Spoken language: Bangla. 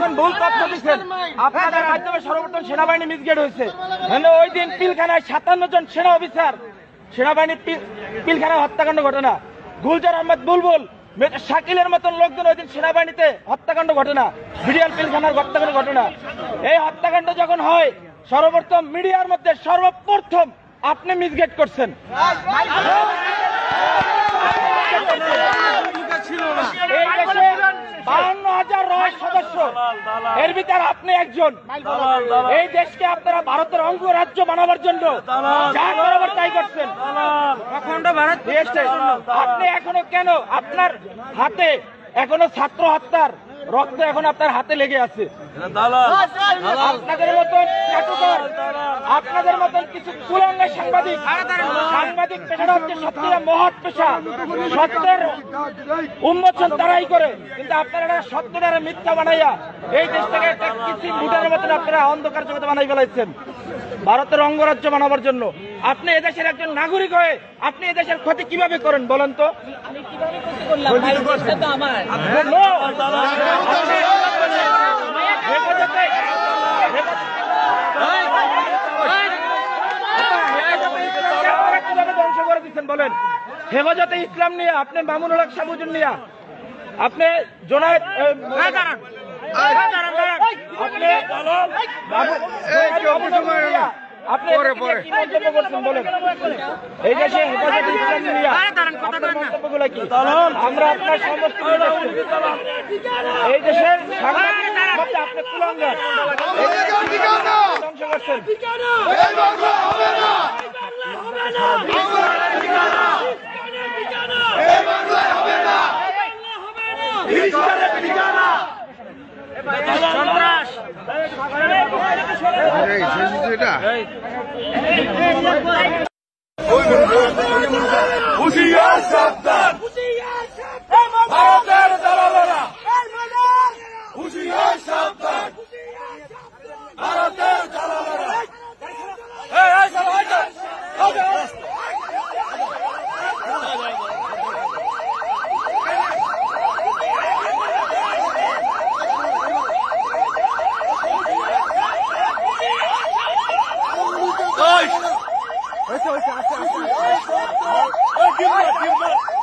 দিচ্ছেন, ভুল তথ্য দিচ্ছেন। আপনাদের মাধ্যমে সর্বপ্রথম সেনাবাহিনী মিসগাইড হয়েছে। ওই দিন পিলখানায় 57 জন সেনা অফিসার সেনাবাহিনী পিলখানায় হত্যাকাণ্ড ঘটনা, গুলজার আহমেদ বুলবুল, শাকিলের মতন লোকজন ওই দিন সেনাবাহিনীতে হত্যাকাণ্ড ঘটনা, বিডিআর পিলখানার হত্যাকাণ্ড ঘটনা। এই হত্যাকাণ্ড যখন হয়, সর্বপ্রথম মিডিয়ার মধ্যে সর্বপ্রথম আপনি মিসগাইড করছেন। এই দেশে 52,000 রহস্য সদস্য, এর ভিতরে আপনি একজন। এই দেশকে আপনারা ভারতের অঙ্গরাজ্য বানাবার জন্য যা করাবার তাই করছেন। আপনি এখনো কেন, আপনার হাতে এখনো ছাত্র হত্যার রক্ত এখন আপনার হাতে লেগে আছে। আপনাদের মতন চাটুকার, আপনাদের মতন কিছু কুলাঙ্গা সাংবাদিক পেশাটা হচ্ছে সত্যিটা মহৎ পেশা। সত্যের উন্মোচন তারাই করে, কিন্তু আপনারা সত্যটারে মিথ্যা বানাইয়া এই দেশটাকে একটা কৃত্রিম ভুটানের মতন আপনারা অন্ধকার জগতে বানাই ফেলাইছেন ভারতের অঙ্গরাজ্য বানাবার জন্য। আপনি এদেশের একজন নাগরিক হয়ে আপনি এদেশের ক্ষতি কিভাবে করেন বলেন তো? ধ্বংস করে দিচ্ছেন বলেন? হেফাজতে ইসলাম নিয়ে আপনি মামুনুল হক সাবুজুর নিয়ে আপনি জোনায়েদ আপনি কি মন্তব্য করছেন বলেন? এই দেশে হেফাজতে ইসলাম নিয়ে মন্তব্যগুলো কি? আমরা আপনার সমস্ত এই দেশের আপনি কুলাঙ্গার ধ্বংস করছেন। সন্ত্রাস হুঁশিয়ার সাবধান, ভারতের দালালেরা হুঁশিয়ার সাবধান, ভারতের দালালেরা। Give